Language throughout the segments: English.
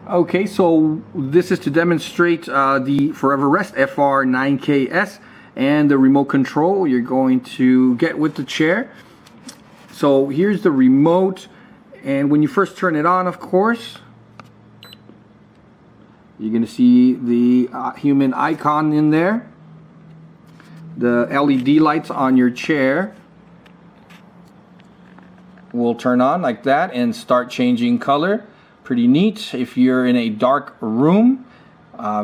Okay, so this is to demonstrate the Forever Rest FR-9Ks and the remote control you're going to get with the chair. So here's the remote, and when you first turn it on, of course, you're going to see the human icon in there. The LED lights on your chair will turn on like that and start changing color. Pretty neat. If you're in a dark room,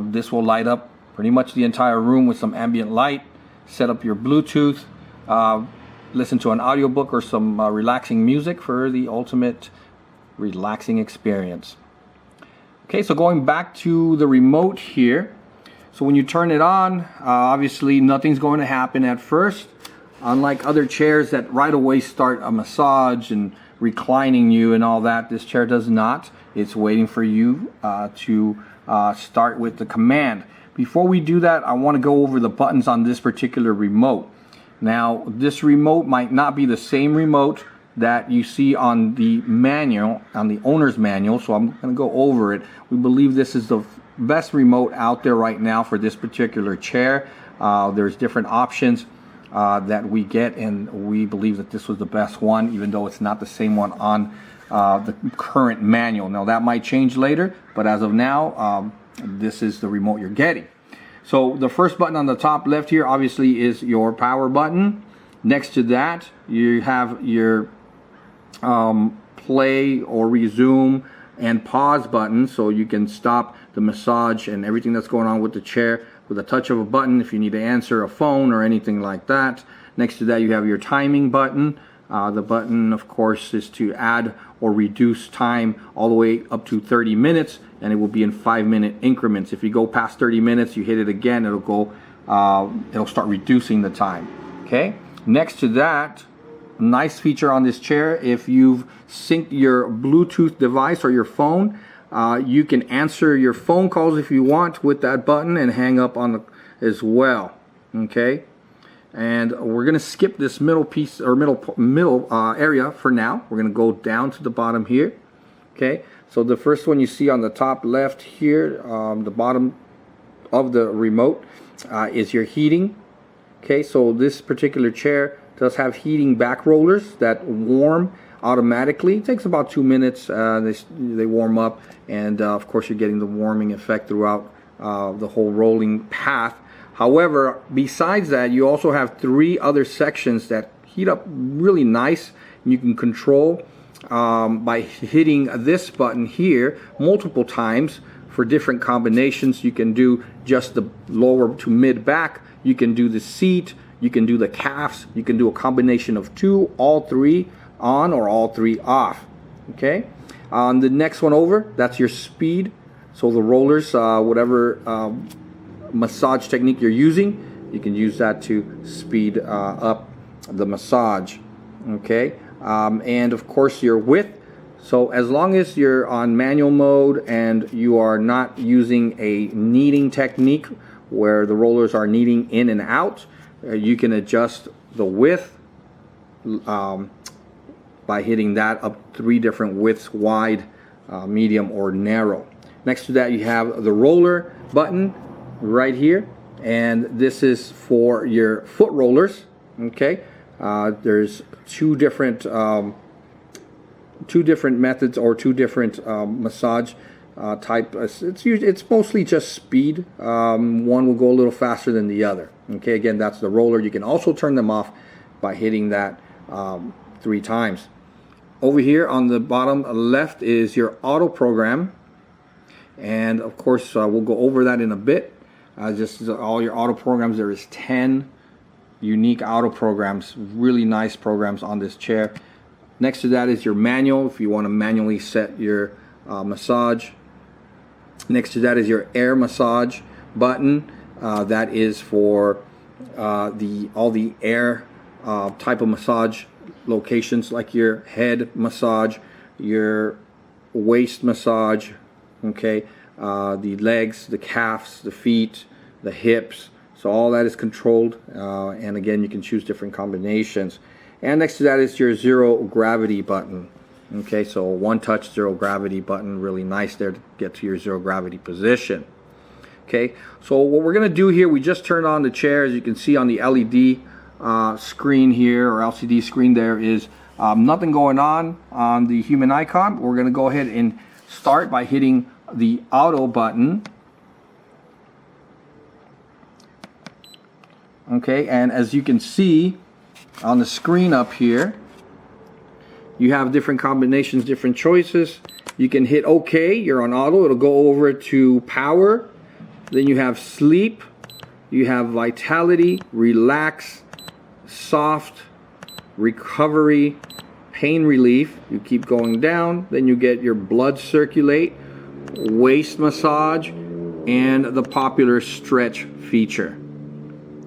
this will light up pretty much the entire room with some ambient light. Set up your Bluetooth, listen to an audiobook or some relaxing music for the ultimate relaxing experience. Okay, so going back to the remote here. So when you turn it on, obviously nothing's going to happen at first. Unlike other chairs that right away start a massage and reclining you and all that, this chair does not. It's waiting for you to start with the command. Before we do that, I want to go over the buttons on this particular remote. Now, this remote might not be the same remote that you see on the manual, on the owner's manual, so I'm going to go over it. We believe this is the best remote out there right now for this particular chair. There's different options that we get, and we believe that this was the best one, even though it's not the same one on the current manual. Now that might change later, but as of now, this is the remote you're getting. So the first button on the top left here obviously is your power button. Next to that, you have your play or resume and pause button, so you can stop the massage and everything that's going on with the chair with a touch of a button if you need to answer a phone or anything like that. Next to that, you have your timing button. The button, of course, is to add or reduce time all the way up to 30 minutes, and it will be in 5-minute increments. If you go past 30 minutes, you hit it again, it'll start reducing the time. Okay. Next to that, nice feature on this chair, if you've synced your Bluetooth device or your phone, you can answer your phone calls if you want with that button and hang up on as well. Okay, and we're gonna skip this middle piece or middle area for now. We're gonna go down to the bottom here. Okay, so the first one you see on the top left here, the bottom of the remote, is your heating. Okay, so this particular chair does have heating back rollers that warm automatically. It takes about 2 minutes. They warm up, and of course you're getting the warming effect throughout the whole rolling path. However, besides that, you also have 3 other sections that heat up really nice. You can control by hitting this button here multiple times for different combinations. You can do just the lower to mid back. You can do the seat. You can do the calves. You can do a combination of 2, all 3 on or all 3 off. Okay. On the next one over, that's your speed. So the rollers, whatever massage technique you're using, you can use that to speed up the massage. Okay. And of course your width. So as long as you're on manual mode and you are not using a kneading technique where the rollers are kneading in and out, you can adjust the width by hitting that up 3 different widths: wide, medium, or narrow. Next to that, you have the roller button right here, and this is for your foot rollers. Okay, there's two different methods or 2 different massage type. It's mostly just speed. One will go a little faster than the other. Okay, again, that's the roller. You can also turn them off by hitting that 3 times. Over here on the bottom left is your auto program, and of course we'll go over that in a bit. Just all your auto programs. There is 10 unique auto programs, really nice programs on this chair. Next to that is your manual, if you want to manually set your massage. Next to that is your air massage button. That is for all the air type of massage locations, like your head massage, your waist massage, okay, the legs, the calves, the feet, the hips. So all that is controlled, and again, you can choose different combinations. And next to that is your zero gravity button. Okay, so a one touch zero gravity button, really nice there to get to your zero gravity position. Okay, so what we're going to do here, we just turned on the chair. As you can see on the LED screen here, or LCD screen, there is nothing going on the human icon. We're going to go ahead and start by hitting the auto button. Okay, and as you can see on the screen up here, you have different combinations, different choices. You can hit OK, you're on auto, it'll go over to power. Then you have sleep, you have vitality, relax, soft, recovery, pain relief. You keep going down, then you get your blood circulate, waist massage, and the popular stretch feature.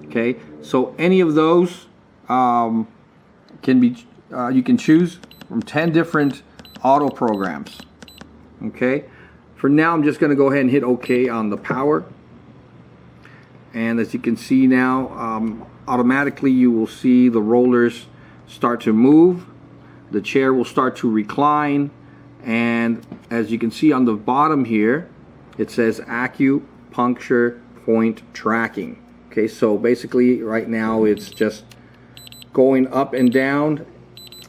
Okay, so any of those can be, you can choose from 10 different auto programs. Okay, for now I'm just going to go ahead and hit OK on the power. And as you can see now, automatically you will see the rollers start to move. The chair will start to recline. And as you can see on the bottom here, it says Acupuncture Point Tracking. Okay, so basically right now it's just going up and down,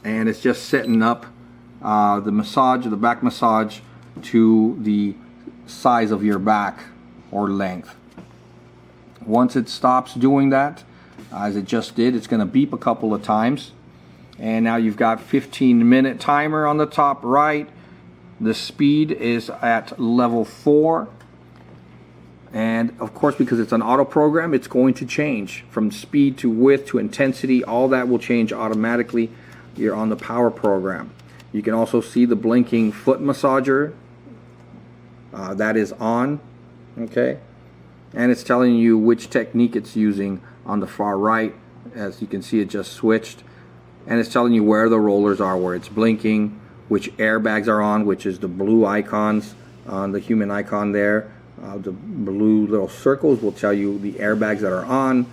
and it's just setting up the massage, the back massage, to the size of your back or length. Once it stops doing that, as it just did, it's going to beep a couple of times. And now you've got 15-minute timer on the top right. The speed is at level 4. And of course, because it's an auto program, it's going to change from speed to width to intensity. All that will change automatically. You're on the power program. You can also see the blinking foot massager. That is on. Okay. And it's telling you which technique it's using on the far right. As you can see, it just switched. And it's telling you where the rollers are, where it's blinking, which airbags are on, which is the blue icons on the human icon there. The blue little circles will tell you the airbags that are on,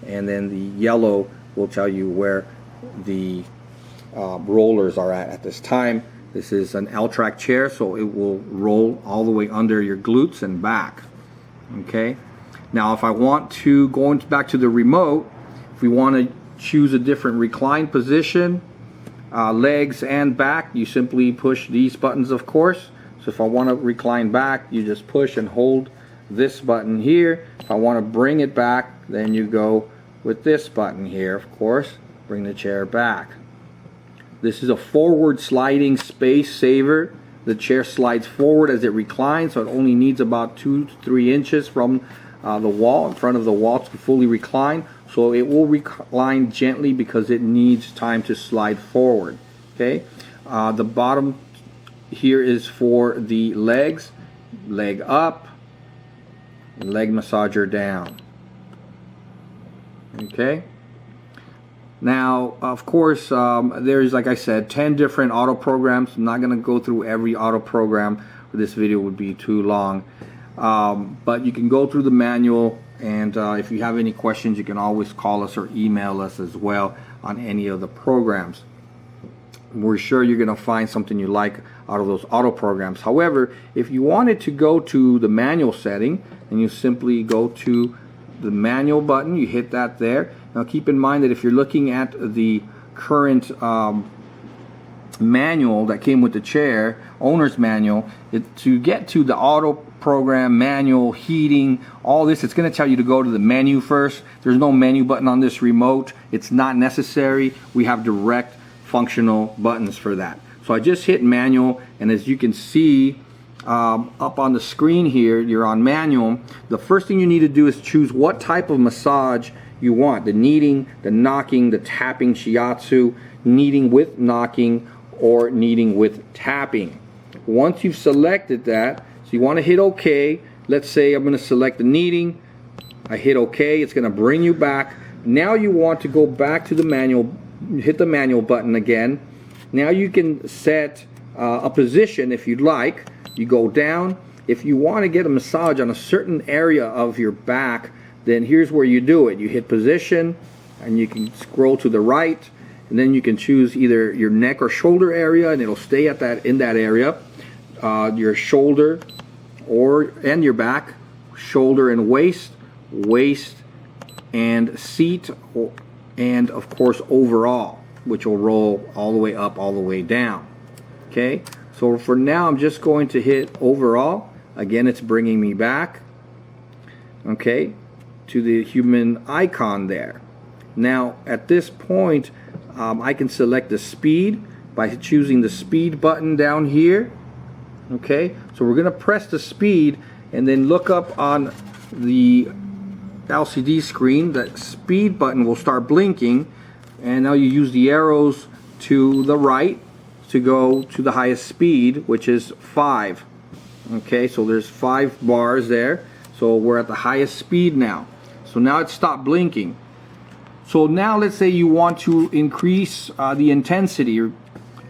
and then the yellow will tell you where the rollers are at this time. This is an L-track chair, so it will roll all the way under your glutes and back. Okay. Now, if I want to go back to the remote, if we want to choose a different recline position, legs and back, you simply push these buttons, of course. So if I want to recline back, you just push and hold this button here. If I want to bring it back, then you go with this button here, of course. Bring the chair back. This is a forward sliding space saver. The chair slides forward as it reclines, so it only needs about 2 to 3 inches from the wall, in front of the wall, to fully recline. So it will recline gently because it needs time to slide forward. Okay, the bottom here is for the legs, leg up, and leg massager down. Okay. Now, of course, there's, like I said, 10 different auto programs. I'm not going to go through every auto program. This video would be too long. But you can go through the manual, and if you have any questions, you can always call us or email us as well on any of the programs. We're sure you're going to find something you like out of those auto programs. However, if you wanted to go to the manual setting, and you simply go to the manual button, you hit that there. Now keep in mind that if you're looking at the current manual that came with the chair, owner's manual, to get to the auto program, manual, heating, all this, it's going to tell you to go to the menu first. There's no menu button on this remote. It's not necessary. We have direct functional buttons for that. So I just hit manual, and as you can see up on the screen here, you're on manual. The first thing you need to do is choose what type of massage you want. The kneading, the knocking, the tapping, shiatsu, kneading with knocking, or kneading with tapping. Once you've selected that, so you want to hit OK. Let's say I'm going to select the kneading. I hit OK. It's going to bring you back. Now you want to go back to the manual, hit the manual button again. Now you can set a position if you'd like. You go down. If you want to get a massage on a certain area of your back, then here's where you do it. You hit position, and you can scroll to the right, and then you can choose either your neck or shoulder area, and it'll stay at that in that area. Your shoulder and your back, shoulder and waist, waist and seat, and of course overall, which will roll all the way up, all the way down. Okay, so for now I'm just going to hit overall. Again, it's bringing me back, okay, to the human icon there. Now at this point, I can select the speed by choosing the speed button down here. Okay, so we're going to press the speed and then look up on the LCD screen. The speed button will start blinking, and now you use the arrows to the right to go to the highest speed, which is 5. Okay, so there's 5 bars there, so we're at the highest speed now. So now it stopped blinking. So now let's say you want to increase the intensity.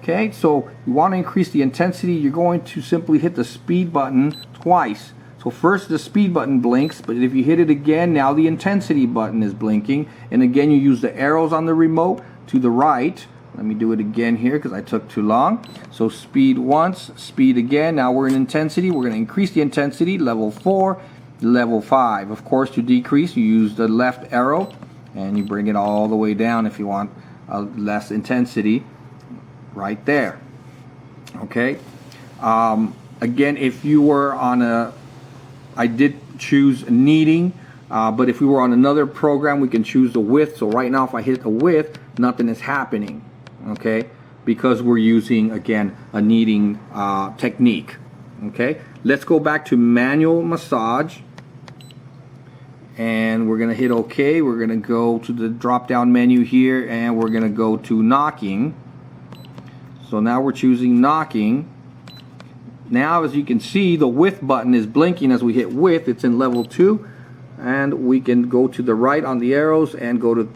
Okay, so you want to increase the intensity, you're going to simply hit the speed button twice. So first the speed button blinks, but if you hit it again, now the intensity button is blinking. And again, you use the arrows on the remote to the right. Let me do it again here because I took too long. So speed once, speed again. Now we're in intensity. We're going to increase the intensity, level 4, level 5. Of course, to decrease, you use the left arrow and you bring it all the way down if you want less intensity. Right there. Okay. Again, if you were on I did choose kneading, but if we were on another program, we can choose the width. So right now, if I hit the width, nothing is happening. Okay, because we're using, again, a kneading technique. Okay, let's go back to manual massage, and we're gonna hit OK. We're gonna go to the drop-down menu here, and we're gonna go to knocking. So now we're choosing knocking. Now, as you can see, the width button is blinking as we hit width. It's in level 2, and we can go to the right on the arrows and go to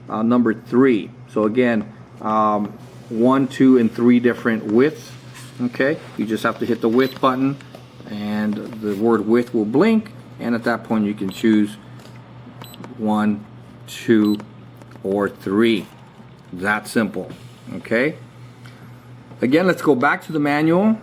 number 3. So again, 1, 2, and 3 different widths. Okay, you just have to hit the width button, and the word width will blink, and at that point you can choose 1, 2, or 3. That simple. Okay. Again, let's go back to the manual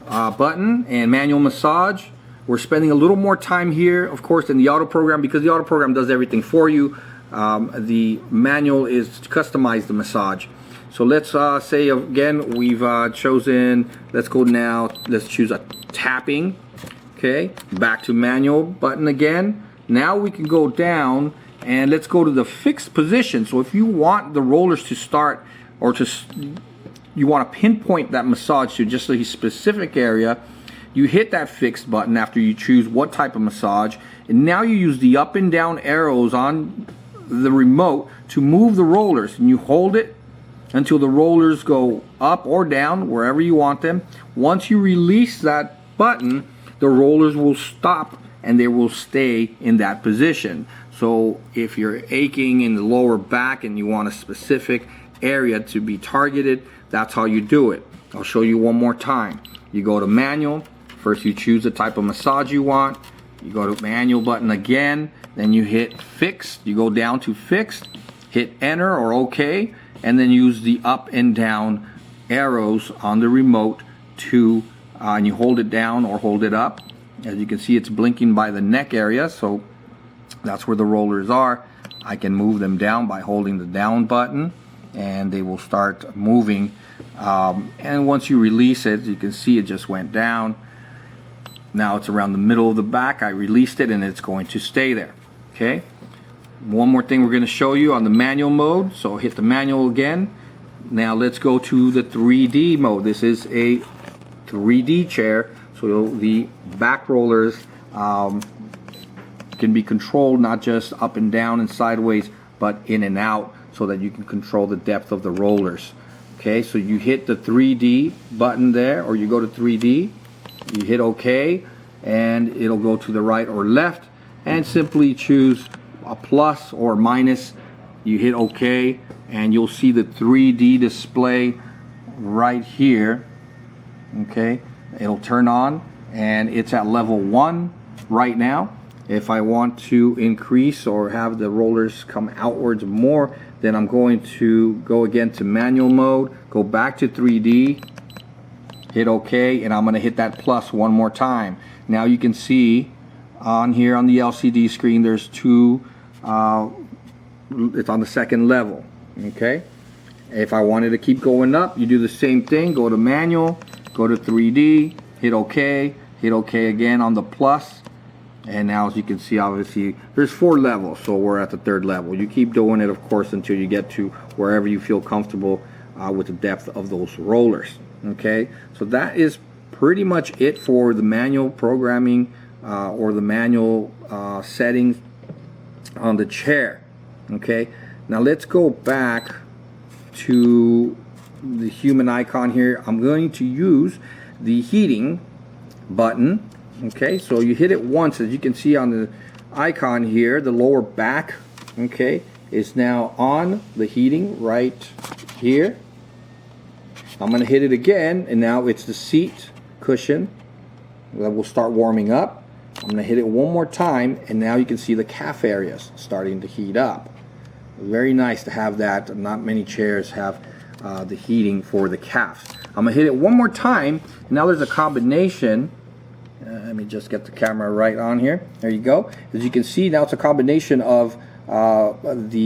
button and manual massage. We're spending a little more time here, of course, than the auto program, because the auto program does everything for you. The manual is to customize the massage. So let's say again we've chosen, let's go now, let's choose a tapping. Okay, back to manual button again. Now we can go down and let's go to the fixed position. So if you want the rollers to start, or you want to pinpoint that massage to just a specific area, you hit that fixed button after you choose what type of massage, and now you use the up and down arrows on the remote to move the rollers, and you hold it until the rollers go up or down wherever you want them. Once you release that button, the rollers will stop and they will stay in that position. So if you're aching in the lower back and you want a specific area to be targeted, that's how you do it. I'll show you one more time. You go to manual. First you choose the type of massage you want. You go to manual button again. Then you hit fixed. You go down to fixed. Hit enter or OK. And then use the up and down arrows on the remote to, and you hold it down or hold it up. As you can see, it's blinking by the neck area. So that's where the rollers are. I can move them down by holding the down button, and they will start moving. And once you release it, you can see it just went down. Now it's around the middle of the back. I released it and it's going to stay there. Okay. One more thing we're going to show you on the manual mode. So hit the manual again. Now let's go to the 3D mode. This is a 3D chair. So the back rollers can be controlled not just up and down and sideways, but in and out, so that you can control the depth of the rollers. Okay, so you hit the 3D button there, or you go to 3D, you hit OK, and it'll go to the right or left, and simply choose a plus or minus. You hit OK, and you'll see the 3D display right here. Okay, it'll turn on, and it's at level 1 right now. If I want to increase or have the rollers come outwards more, Then I'm going to go again to manual mode, go back to 3D, hit OK, and I'm going to hit that plus one more time. Now you can see on here on the LCD screen there's two, it's on the second level. Okay, if I wanted to keep going up, you do the same thing, go to manual, go to 3D, hit OK again on the plus. And now, as you can see, obviously there's 4 levels, so we're at the 3rd level. You keep doing it, of course, until you get to wherever you feel comfortable with the depth of those rollers. Okay, so that is pretty much it for the manual programming or the manual settings on the chair. Okay, now let's go back to the human icon here. I'm going to use the heating button. Okay, so you hit it once, as you can see on the icon here, the lower back, okay, is now on the heating right here. I'm going to hit it again, and now it's the seat cushion that will start warming up. I'm going to hit it one more time, and now you can see the calf areas starting to heat up. Very nice to have that. Not many chairs have the heating for the calves. I'm going to hit it one more time, and now there's a combination. Let me just get the camera right on here. There you go. As you can see, now it's a combination of the